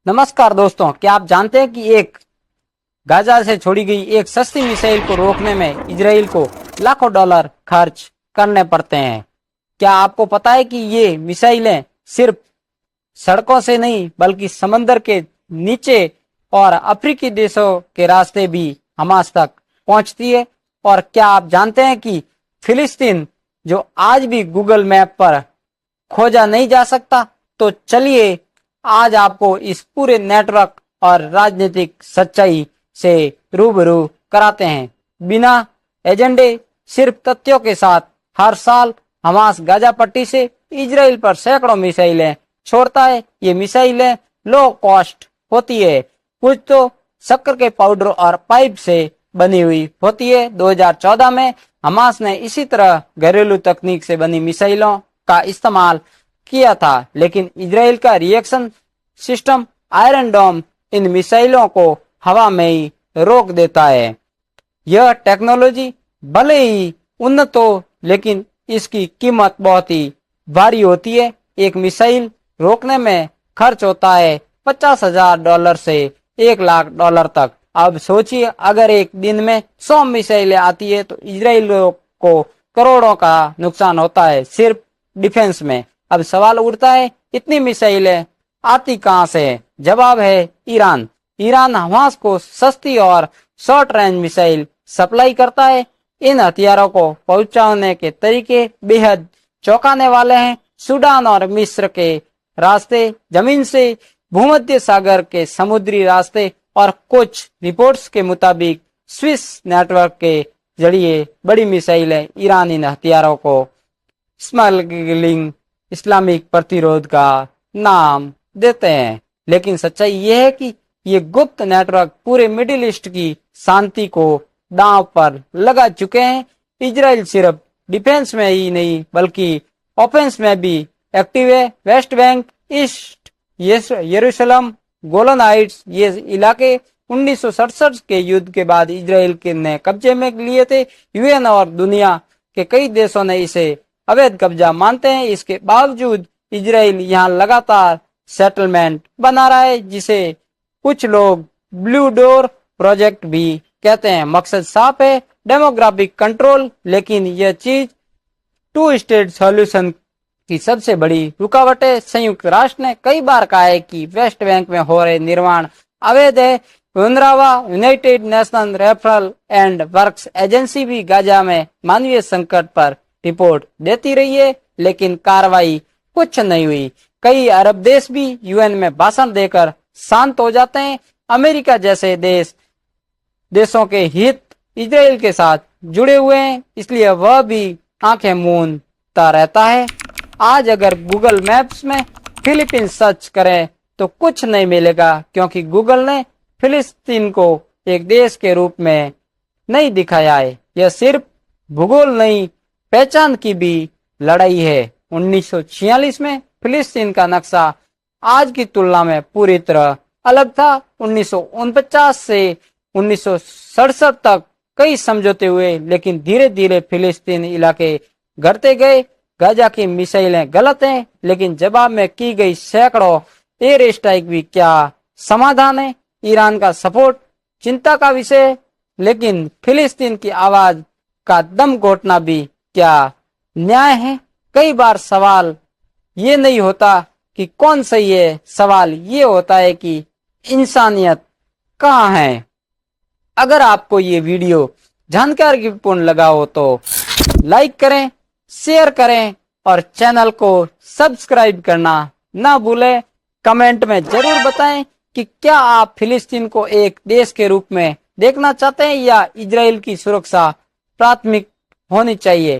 नमस्कार दोस्तों, क्या आप जानते हैं कि एक गाजा से छोड़ी गई एक सस्ती मिसाइल को रोकने में इजराइल को लाखों डॉलर खर्च करने पड़ते हैं। क्या आपको पता है कि ये मिसाइलें सिर्फ सड़कों से नहीं बल्कि समंदर के नीचे और अफ्रीकी देशों के रास्ते भी हमास तक पहुंचती है? और क्या आप जानते हैं कि फिलिस्तीन जो आज भी गूगल मैप पर खोजा नहीं जा सकता? तो चलिए आज आपको इस पूरे नेटवर्क और राजनीतिक सच्चाई से रूबरू कराते हैं, बिना एजेंडे, सिर्फ तथ्यों के साथ। हर साल हमास गाजा पट्टी से इजराइल पर सैकड़ों मिसाइलें छोड़ता है। ये मिसाइलें लो कॉस्ट होती है, कुछ तो शक्कर के पाउडर और पाइप से बनी हुई होती है। 2014 में हमास ने इसी तरह घरेलू तकनीक से बनी मिसाइलों का इस्तेमाल किया था, लेकिन इजराइल का रिएक्शन सिस्टम आयरन डोम इन मिसाइलों को हवा में ही रोक देता है। यह टेक्नोलॉजी भले ही उन्नत हो, लेकिन इसकी कीमत बहुत ही भारी होती है। एक मिसाइल रोकने में खर्च होता है $50,000 से $1,00,000 तक। अब सोचिए, अगर एक दिन में 100 मिसाइलें आती है तो इजराइल को करोड़ों का नुकसान होता है सिर्फ डिफेंस में। अब सवाल उठता है, इतनी मिसाइलें आती कहां से है? जवाब है ईरान। ईरान हमास को सस्ती और शॉर्ट रेंज मिसाइल सप्लाई करता है। इन हथियारों को पहुंचाने के तरीके बेहद चौंकाने वाले हैं। सूडान और मिस्र के रास्ते, जमीन से, भूमध्य सागर के समुद्री रास्ते और कुछ रिपोर्ट्स के मुताबिक स्विस नेटवर्क के जरिए बड़ी मिसाइलें ईरान इन हथियारों को स्मगलिंग, इस्लामिक प्रतिरोध का नाम देते हैं। लेकिन सच्चाई यह है कि ये गुप्त नेटवर्क पूरे मिडिल ईस्ट की शांति को दांव पर लगा चुके हैं। इजराइल सिर्फ डिफेंस में ही नहीं बल्कि ऑफेंस में भी एक्टिव है। वेस्ट बैंक, ईस्ट यरूशलेम, गोलन हाइट्स, ये इलाके 1967 के युद्ध के बाद इजराइल के ने कब्जे में लिए थे। यूएन और दुनिया के कई देशों ने इसे अवैध कब्जा मानते हैं। इसके बावजूद इजराइल यहाँ लगातार सेटलमेंट बना रहा है, जिसे कुछ लोग ब्लू डोर प्रोजेक्ट भी कहते हैं। मकसद साफ है, डेमोग्राफिक कंट्रोल। लेकिन यह चीज टू स्टेट सॉल्यूशन की सबसे बड़ी रुकावट है। संयुक्त राष्ट्र ने कई बार कहा है कि वेस्ट बैंक में हो रहे निर्माण अवैध है। UNRWA, United nation referral and works agency भी गाजा में मानवीय संकट पर रिपोर्ट देती रही है, लेकिन कार्रवाई कुछ नहीं हुई। कई अरब देश भी यूएन में भाषण देकर शांत हो जाते हैं। अमेरिका जैसे देशों के हित इजराइल के साथ जुड़े हुए हैं, इसलिए वह भी आंखें मूंदता रहता है। आज अगर गूगल मैप्स में फिलीपींस सर्च करें तो कुछ नहीं मिलेगा, क्योंकि गूगल ने फिलिस्तीन को एक देश के रूप में नहीं दिखाया है। यह सिर्फ भूगोल नहीं, पहचान की भी लड़ाई है। 1946 में फिलिस्तीन का नक्शा आज की तुलना में पूरी तरह अलग था। 1949 से 1967 तक कई समझौते हुए, लेकिन धीरे धीरे फिलिस्तीन इलाके घटते गए। गाजा की मिसाइलें गलत हैं, लेकिन जवाब में की गई सैकड़ों एयर स्ट्राइक भी क्या समाधान है? ईरान का सपोर्ट चिंता का विषय है, लेकिन फिलिस्तीन की आवाज का दम घोटना भी क्या न्याय है? कई बार सवाल ये नहीं होता कि कौन सही है, सवाल ये होता है कि इंसानियत कहाँ है? अगर आपको ये वीडियो जानकारीपूर्ण लगा हो तो लाइक करें, शेयर करें और चैनल को सब्सक्राइब करना ना भूलें। कमेंट में जरूर बताएं कि क्या आप फिलिस्तीन को एक देश के रूप में देखना चाहते हैं या इजराइल की सुरक्षा प्राथमिक होनी चाहिए।